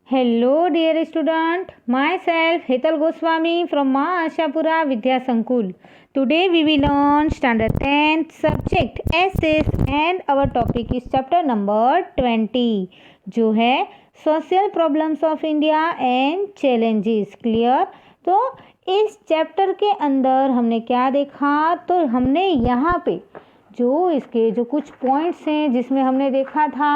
Hello, dear student. Myself, Hetal Goswami from Ma Ashapura Vidya Sankul. Today we will learn Standard 10th subject Essays and our topic is chapter number 20 जो है Social Problems of India and Challenges. Clear? तो इस chapter के अंदर हमने क्या देखा, तो हमने यहाँ पे जो इसके जो कुछ पॉइंट्स हैं जिसमें हमने देखा था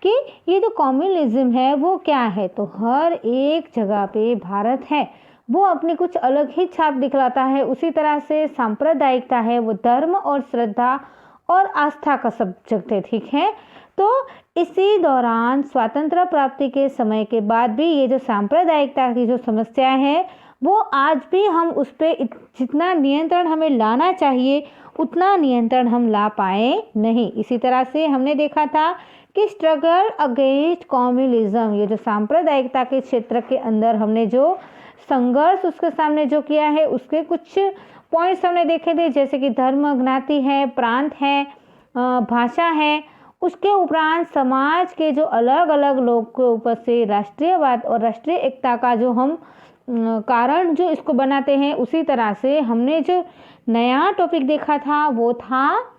कि ये जो कम्युनलिज्म है वो क्या है। तो हर एक जगह पे भारत है वो अपनी कुछ अलग ही छाप दिखलाता है। उसी तरह से सांप्रदायिकता है वो धर्म और श्रद्धा और आस्था का सब्जेक्ट है। ठीक है, तो इसी दौरान स्वातंत्र प्राप्ति के समय के बाद भी ये जो सांप्रदायिकता की जो समस्या है वो आज भी हम उस पर जितना नियंत्रण हमें लाना चाहिए उतना नियंत्रण हम ला पाए नहीं। इसी तरह से हमने देखा था कि स्ट्रगल अगेंस्ट कम्युनलिज्म, ये जो सांप्रदायिकता के क्षेत्र के अंदर हमने जो संघर्ष उसके सामने जो किया है उसके कुछ पॉइंट्स हमने देखे थे, जैसे कि धर्म, ज्ञाति है, प्रांत है, भाषा है। उसके उपरांत समाज के जो अलग अलग लोग के ऊपर से राष्ट्रीयवाद और राष्ट्रीय एकता का जो हम कारण जो इसको बनाते हैं। उसी तरह से हमने जो नया टॉपिक देखा था वो था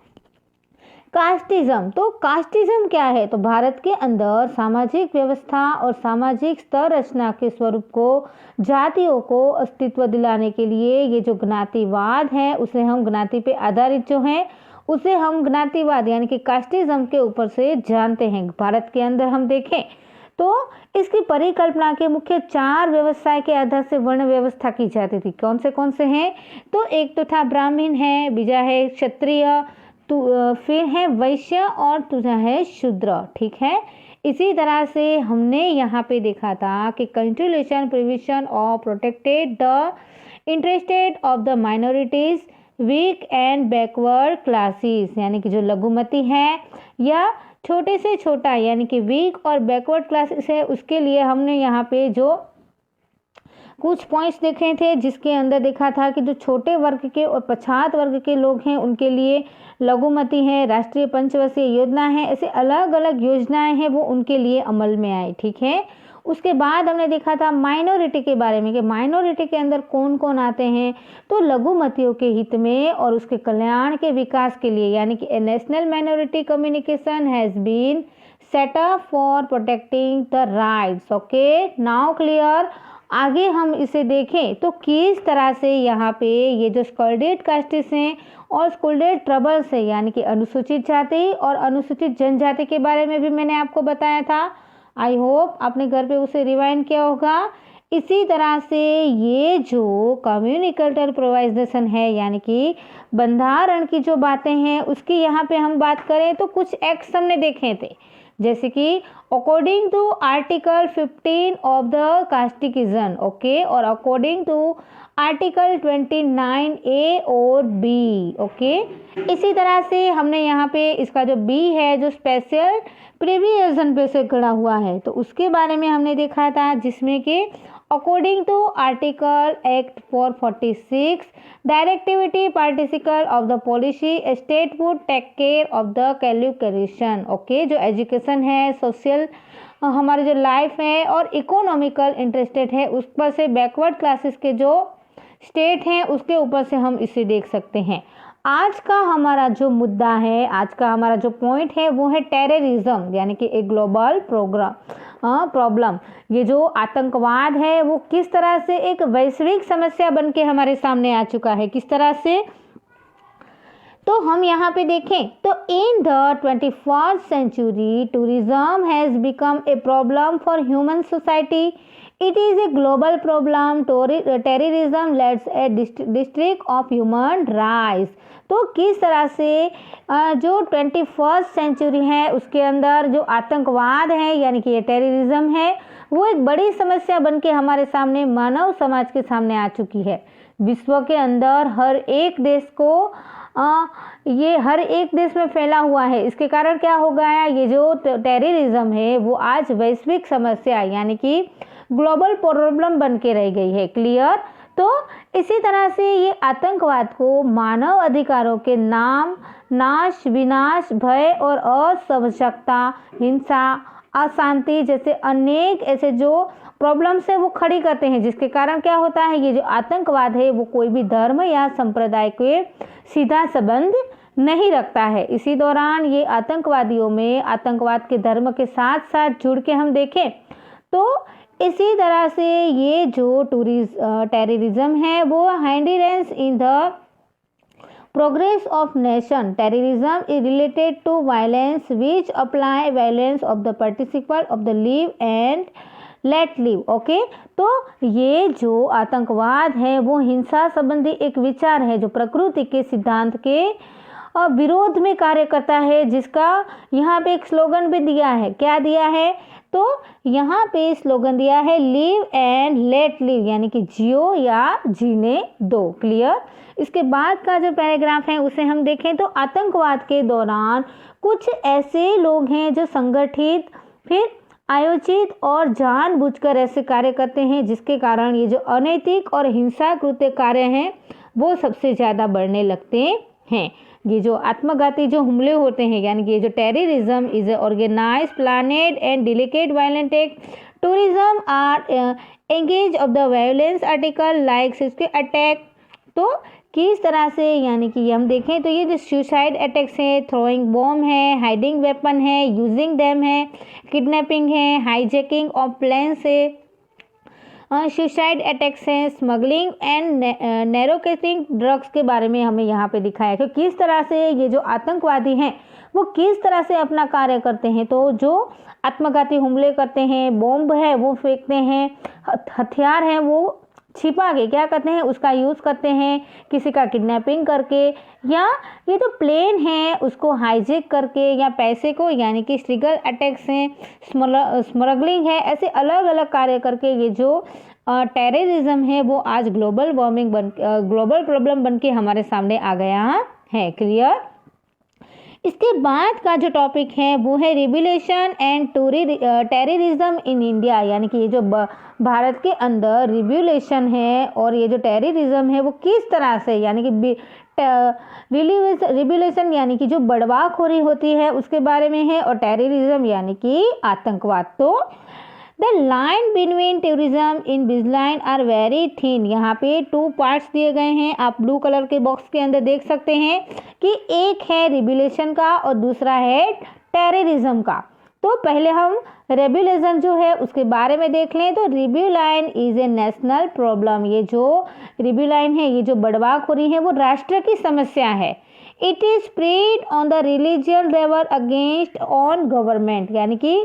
कास्टिज्म। तो कास्टिज्म क्या है, तो भारत के अंदर सामाजिक व्यवस्था और सामाजिक स्तर रचना के स्वरूप को जातियों को अस्तित्व दिलाने के लिए ये जो ज्ञातिवाद है उसे हम ज्ञाति पे आधारित जो है उसे हम ज्ञातिवाद यानी कि कास्टिज्म के ऊपर से जानते हैं। भारत के अंदर हम देखें तो इसकी परिकल्पना के मुख्य 4 व्यवसाय के आधार से वर्ण व्यवस्था की जाती थी। कौन से हैं, तो एक तो था ब्राह्मण है, बीजा है क्षत्रिय, फिर है वैश्य और दूसरा है शूद्र। ठीक है, इसी तरह से हमने यहाँ पे देखा था कि constitution provision of protected the interested of the minorities weak and backward classes, यानी कि जो लघुमती है या छोटे से छोटा यानी कि वीक और बैकवर्ड क्लासेस है उसके लिए हमने यहाँ पे जो कुछ पॉइंट्स देखे थे, जिसके अंदर देखा था कि जो छोटे वर्ग के और पछात वर्ग के लोग हैं उनके लिए लघुमती है, राष्ट्रीय पंचवर्षीय योजना है, ऐसे अलग अलग योजनाएं हैं वो उनके लिए अमल में आई। ठीक है, उसके बाद हमने देखा था माइनॉरिटी के बारे में कि माइनॉरिटी के अंदर कौन कौन आते हैं, तो लघुमतियों के हित में और उसके कल्याण के विकास के लिए, यानी कि national minority communication has been set up for protecting the rights. Okay, now clear. आगे हम इसे देखें तो किस तरह से यहाँ पे ये जो स्कॉल्डेड कास्टिस हैं और स्कॉल्डेड ट्रबल्स है यानी कि अनुसूचित जाति और अनुसूचित जनजाति के बारे में भी मैंने आपको बताया था। आई होप आपने घर पे उसे रिवाइंड किया होगा। इसी तरह से ये जो कम्युनिकेटर प्रोवाइजेशन है यानी कि बंधारण की जो बातें हैं उसकी यहाँ पे हम बात करें तो कुछ एक्ट्स हमने देखे थे, जैसे कि according to article 15 of the कास्टिकिज्म, ओके, और अकॉर्डिंग टू आर्टिकल 29A और B। ओके, इसी तरह से हमने यहाँ पे इसका जो B है जो स्पेशल प्रिविएशन पे से खड़ा हुआ है तो उसके बारे में हमने देखा था, जिसमें कि according to article act 446 directivity particle of the policy state would take care of the calculation. Okay, जो एजुकेशन है, सोशल हमारे जो लाइफ है और इकोनॉमिकल इंटरेस्टेड है उस पर से बैकवर्ड क्लासेस के जो स्टेट हैं उसके ऊपर से हम इसे देख सकते हैं। आज का हमारा जो मुद्दा है, आज का हमारा जो पॉइंट है वो है टेररिज्म यानी कि एक ग्लोबल प्रॉब्लम। ये जो आतंकवाद है वो किस तरह से एक वैश्विक समस्या बन के हमारे सामने आ चुका है, किस तरह से, तो हम यहाँ पे देखें तो in the 21st century tourism has become a problem for human society. It is a global problem. Terrorism leads a district of human rights. तो किस तरह से जो 21st सेंचुरी है उसके अंदर जो आतंकवाद है यानी कि ये टेररिज्म है वो एक बड़ी समस्या बन के हमारे सामने मानव समाज के सामने आ चुकी है। विश्व के अंदर हर एक देश को ये हर एक देश में फैला हुआ है। इसके कारण क्या हो गया है, ये जो टेररिज्म है वो आज वैश्विक समस्या यानी कि ग्लोबल प्रॉब्लम बन के रह गई है। क्लियर। तो इसी तरह से ये आतंकवाद को मानव अधिकारों के नाम नाश, विनाश, भय और असमंजसता, हिंसा अशांति जैसे अनेक ऐसे जो प्रॉब्लम्स है वो खड़ी करते हैं, जिसके कारण क्या होता है, ये जो आतंकवाद है वो कोई भी धर्म या संप्रदाय के सीधा संबंध नहीं रखता है। इसी दौरान ये आतंकवादियों में आतंकवाद के धर्म के साथ साथ जुड़ के हम देखें तो इसी तरह से ये जो टेररिज्म है वो hindrance in the progress of nation. Terrorism is related to violence which apply violence of the participant of the live and let live. Okay तो ये जो आतंकवाद है वो हिंसा संबंधी एक विचार है जो प्रकृति के सिद्धांत के विरोध में कार्य करता है, जिसका यहाँ पे एक स्लोगन भी दिया है। क्या दिया है, तो यहाँ पे स्लोगन दिया है लिव एंड लेट लिव, यानी कि जियो या जीने दो। क्लियर। इसके बाद का जो पैराग्राफ है उसे हम देखें तो आतंकवाद के दौरान कुछ ऐसे लोग हैं जो संगठित फिर आयोजित और जानबूझकर ऐसे कार्य करते हैं जिसके कारण ये जो अनैतिक और हिंसाकृत कार्य हैं वो सबसे ज़्यादा बढ़ने लगते हैं। ये जो आत्मघाती जो हमले होते हैं, यानी कि ये जो terrorism is organised planned and delicate violent act, tourism are engage of the violence article like attack. तो किस तरह से, यानी कि हम देखें तो ये जो सुसाइड अटैक्स है, थ्रोइंग बॉम्ब है, हाइडिंग वेपन है, यूजिंग देम है, किडनैपिंग है, हाईजैकिंग ऑफ प्लेन्स है, सुसाइड अटैक्स हैं, स्मगलिंग एंड नैरोकेटिंग ड्रग्स के बारे में हमें यहाँ पे दिखाया है कि किस तरह से ये जो आतंकवादी हैं वो किस तरह से अपना कार्य करते हैं। तो जो आत्मघाती हमले करते हैं, बॉम्ब है वो फेंकते हैं, हथियार हैं वो छिपा के क्या करते हैं उसका यूज़ करते हैं, किसी का किडनैपिंग करके, या ये तो प्लेन है उसको हाईजैक करके, या पैसे को यानी कि स्ट्रिगल अटैक्स हैं, स्मगलिंग है, ऐसे अलग अलग कार्य करके ये जो टेररिज्म है वो आज ग्लोबल प्रॉब्लम बन के हमारे सामने आ गया है। क्लियर। इसके बाद का जो टॉपिक है वो है रिबिलेशन एंड टेररिज्म इन इंडिया, यानी कि ये जो भारत के अंदर रिबिलेशन है और ये जो टेररिज्म है वो किस तरह से, यानी कि रिबिलेशन यानी कि जो बड़वाखोरी होती है उसके बारे में है, और टेररिज्म यानी कि आतंकवाद। तो the line between terrorism in बिजलाइन आर वेरी थिन। यहाँ पे 2 पार्ट्स दिए गए हैं, आप ब्लू कलर के बॉक्स के अंदर देख सकते हैं कि एक है रिबिलेशन का और दूसरा है टेररिज्म का। तो पहले हम रेबिलेशन जो है उसके बारे में देख लें। तो रिबिलाइन इज ए नेशनल प्रॉब्लम। ये जो रिबिलाइन है, ये जो बड़वाखोरी है वो राष्ट्र की समस्या है। It is spread on the religion रेवर अगेंस्ट ऑन गवर्नमेंट, यानी कि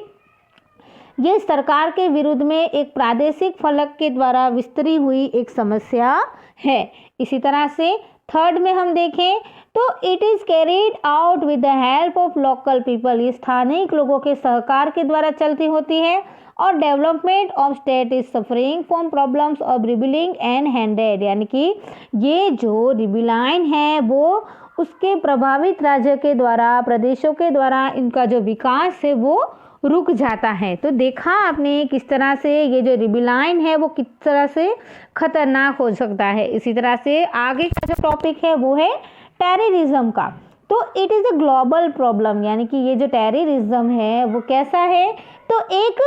ये सरकार के विरुद्ध में एक प्रादेशिक फलक के द्वारा विस्तरी हुई एक समस्या है। इसी तरह से थर्ड में हम देखें तो it is carried out with the help of local people. ये स्थानिक लोगों के सहकार के द्वारा चलती होती है। और development of state is suffering from problems of rebelling and handed, यानी कि ये जो रिबिलाइन है वो उसके प्रभावित राज्य के द्वारा, प्रदेशों के द्वारा इनका जो विकास है वो रुक जाता है। तो देखा आपने किस तरह से ये जो रिबिलाइन है वो किस तरह से खतरनाक हो सकता है। इसी तरह से आगे का जो टॉपिक है वो है टेररिज्म का। तो it is a global problem, यानी कि ये जो टेररिज्म है वो कैसा है, तो एक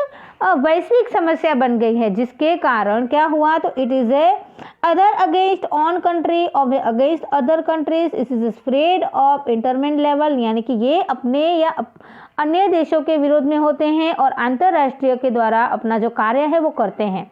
वैश्विक समस्या बन गई है, जिसके कारण क्या हुआ, तो it is a other against on country और against other countries, it is spread of interment level, यानी कि ये अपने या अन्य देशों के विरोध में होते हैं और अंतर्राष्ट्रीय के द्वारा अपना जो कार्य है वो करते हैं।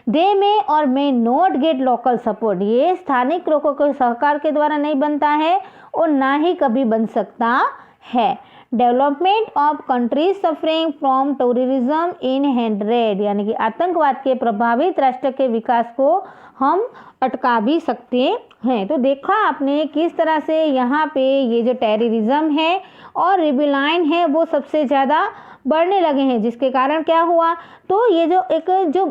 दे में और may not get local support, ये स्थानिक लोगों के सहकार के द्वारा नहीं बनता है और ना ही कभी बन सकता है। Development of countries suffering from terrorism in hundred, यानी कि आतंकवाद के प्रभावित राष्ट्र के विकास को हम अटका भी सकते हैं। तो देखा आपने किस तरह से यहाँ पे ये जो टेररिज्म है और रिबिलाइन है वो सबसे ज़्यादा बढ़ने लगे हैं, जिसके कारण क्या हुआ, तो ये जो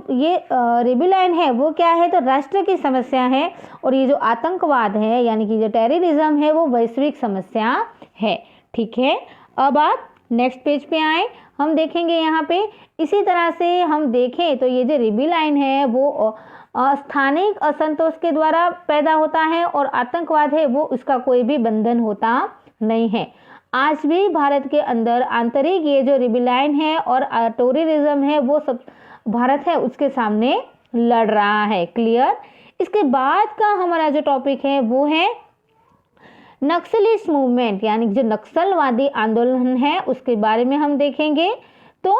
रिबिलाइन है वो क्या है, तो राष्ट्र की समस्या है, और ये जो आतंकवाद है यानी कि जो टेररिज्म है वो वैश्विक समस्या है। ठीक है, अब आप नेक्स्ट पेज पे आए, हम देखेंगे यहाँ पे इसी तरह से हम देखें तो ये जो रिबिलाइन है वो स्थानिक असंतोष के द्वारा पैदा होता है और आतंकवाद है वो उसका कोई भी बंधन होता नहीं है। आज भी भारत के अंदर आंतरिक ये जो रिबेलियन है और टेररिज्म है वो सब भारत है उसके सामने लड़ रहा है। क्लियर। इसके बाद का हमारा जो टॉपिक है वो है नक्सलिस्ट मूवमेंट, यानी जो नक्सलवादी आंदोलन है उसके बारे में हम देखेंगे। तो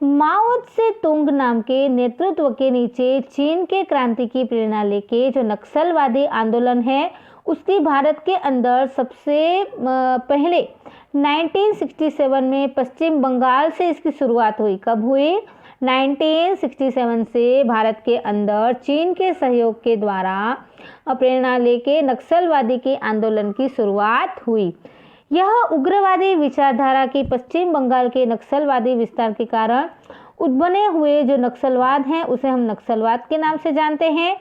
माओ त्से तुंग नाम के नेतृत्व के नीचे चीन के क्रांति की प्रेरणा लेके जो नक्सलवादी आंदोलन है उसकी भारत के अंदर सबसे पहले 1967 में पश्चिम बंगाल से इसकी शुरुआत हुई। कब हुई? 1967 से भारत के अंदर चीन के सहयोग के द्वारा प्रेरणा लेके नक्सलवादी के आंदोलन की शुरुआत हुई। यह उग्रवादी विचारधारा की पश्चिम बंगाल के नक्सलवादी विस्तार के कारण उद्भवने हुए जो नक्सलवाद हैं उसे हम नक्सलवाद के नाम से जानते हैं।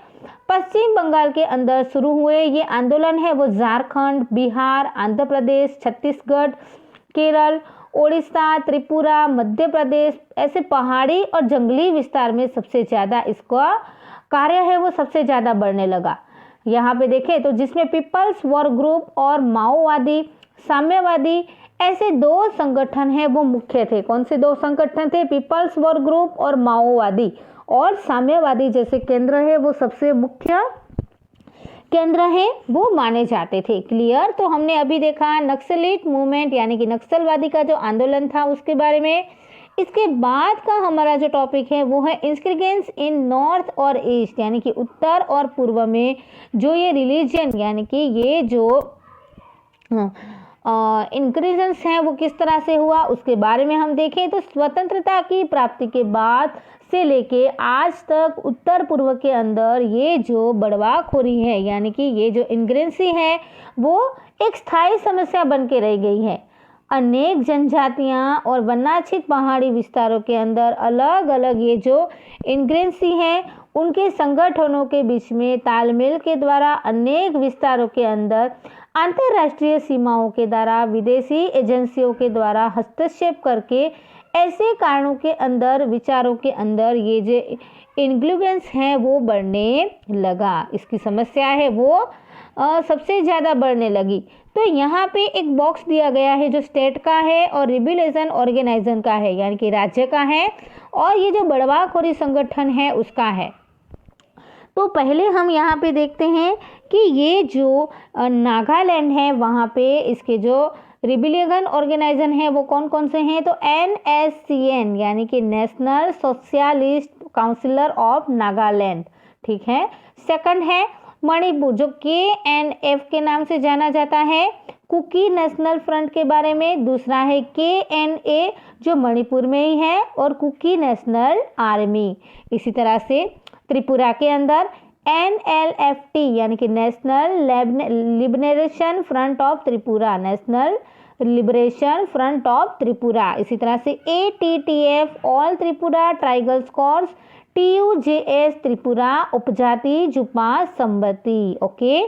पश्चिम बंगाल के अंदर शुरू हुए ये आंदोलन है वो झारखंड, बिहार, आंध्र प्रदेश, छत्तीसगढ़, केरल, ओडिशा, त्रिपुरा, मध्य प्रदेश ऐसे पहाड़ी और जंगली विस्तार में सबसे ज़्यादा इसका कार्य है वो सबसे ज़्यादा बढ़ने लगा। यहाँ पे देखें तो जिसमें पीपल्स वॉर ग्रुप और माओवादी साम्यवादी ऐसे दो संगठन हैं वो मुख्य थे। कौन से दो संगठन थे? पीपल्स वॉर ग्रुप और माओवादी, और साम्यवादी जैसे केंद्र है वो सबसे मुख्य केंद्र है वो माने जाते थे। क्लियर। तो हमने अभी देखा नक्सलिस्ट मूवमेंट यानी कि नक्सलवादी का जो आंदोलन था उसके बारे में। इसके बाद का हमारा जो टॉपिक है वो है इंसर्जेंट्स इन नॉर्थ और ईस्ट, यानी कि उत्तर और पूर्व में जो ये रिलीजन यानी कि ये जो इंक्रीजेंस हैं वो किस तरह से हुआ उसके बारे में हम देखें। तो स्वतंत्रता की प्राप्ति के बाद से लेके आज तक उत्तर पूर्व के अंदर ये जो बड़वाखोरी है यानी कि ये जो इंग्रेंसी है वो एक स्थायी समस्या बन के रह गई है। अनेक जनजातियां और वनाच्छित पहाड़ी विस्तारों के अंदर अलग अलग ये जो इंग्रेंसी है उनके संगठनों के बीच में तालमेल के द्वारा अनेक विस्तारों के अंदर अंतर्राष्ट्रीय सीमाओं के द्वारा विदेशी एजेंसियों के द्वारा हस्तक्षेप करके ऐसे कारणों के अंदर विचारों के अंदर ये जो इन्फ्लुएंस है वो बढ़ने लगा। इसकी समस्या है वो सबसे ज़्यादा बढ़ने लगी। तो यहाँ पे एक बॉक्स दिया गया है जो स्टेट का है और रिबेलियन ऑर्गेनाइजेशन का है यानी कि राज्य का है, और ये जो बड़वाखोरी संगठन है उसका है। तो पहले हम यहाँ पे देखते हैं कि ये जो नागालैंड है वहाँ पे इसके जो रिबेलियन ऑर्गेनाइजेशन है वो कौन कौन से हैं? तो NSCN यानी कि national socialist councillor of Nagaland, ठीक है। सेकंड है मणिपुर जो KNF के नाम से जाना जाता है, कुकी नेशनल फ्रंट के बारे में। दूसरा है KNA जो मणिपुर में ही है और कुकी नेशनल आर्मी। इसी तरह से त्रिपुरा के अंदर NLFT यानी कि national liberation front of Tripura, national liberation front of Tripura. इसी तरह से ATTF all Tripura tribal corps, TUJS Tripura Upajati Juba संबती। Okay.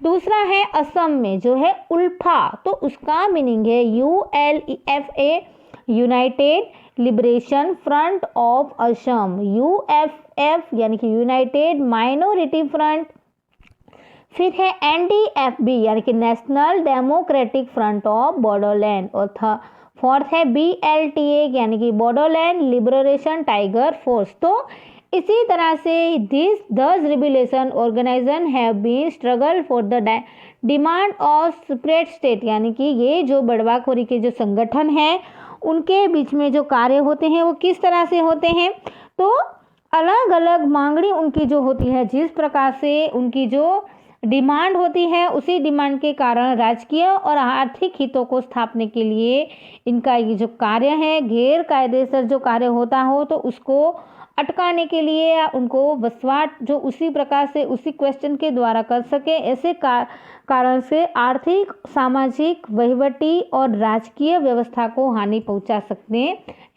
दूसरा है असम में जो है उल्फा, तो उसका मीनिंग है ULFA United liberation front of Assam, UFF यानी कि यूनाइटेड माइनॉरिटी फ्रंट। फिर है NDFB यानी कि नेशनल डेमोक्रेटिक फ्रंट ऑफ बॉडोलैंड, और फोर्थ है BLTA यानी कि बॉडोलैंड लिबरेशन टाइगर फोर्स। तो इसी तरह से this 10 rebellion organisation have been struggle for the demand of separate state, यानी कि ये जो बड़वाखोरी के जो संगठन हैं उनके बीच में जो कार्य होते हैं वो किस तरह से होते हैं? तो अलग अलग मांगनी उनकी जो होती है, जिस प्रकार से उनकी जो डिमांड होती है उसी डिमांड के कारण राजकीय और आर्थिक हितों को स्थापने के लिए इनका ये जो कार्य है गैर कायदेसर जो कार्य होता हो तो उसको अटकाने के लिए या उनको वसवाट जो उसी प्रकार से उसी क्वेश्चन के द्वारा कर सके, ऐसे कारण से आर्थिक, सामाजिक, वहीवटी और राजकीय व्यवस्था को हानि पहुंचा सकते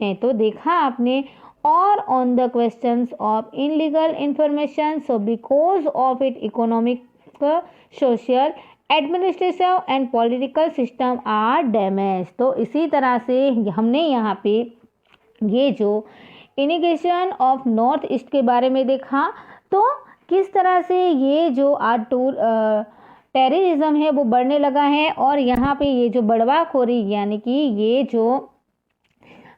हैं। तो देखा आपने। और on the questions of illegal information, so because of it economic, social, administrative and political system are damage. तो इसी तरह से हमने यहाँ पे ये जो इनिगेशन ऑफ नॉर्थ ईस्ट के बारे में देखा, तो किस तरह से ये जो टेररिज्म है वो बढ़ने लगा है और यहाँ पे ये जो बड़वाखोरी यानी कि ये जो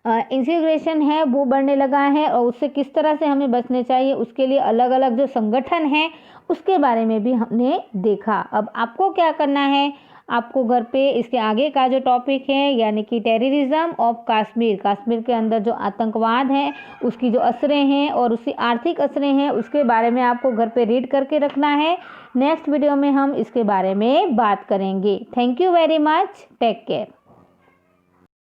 इंसिग्रेशन है वो बढ़ने लगा है और उससे किस तरह से हमें बचने चाहिए उसके लिए अलग अलग जो संगठन हैं उसके बारे में भी हमने देखा। अब आपको क्या करना है, आपको घर पे इसके आगे का जो टॉपिक है यानी कि टेररिज्म ऑफ कश्मीर, कश्मीर के अंदर जो आतंकवाद है उसकी जो असरें हैं और उसकी आर्थिक असरें हैं उसके बारे में आपको घर पे रीड करके रखना है। नेक्स्ट वीडियो में हम इसके बारे में बात करेंगे। Thank you very much, take care.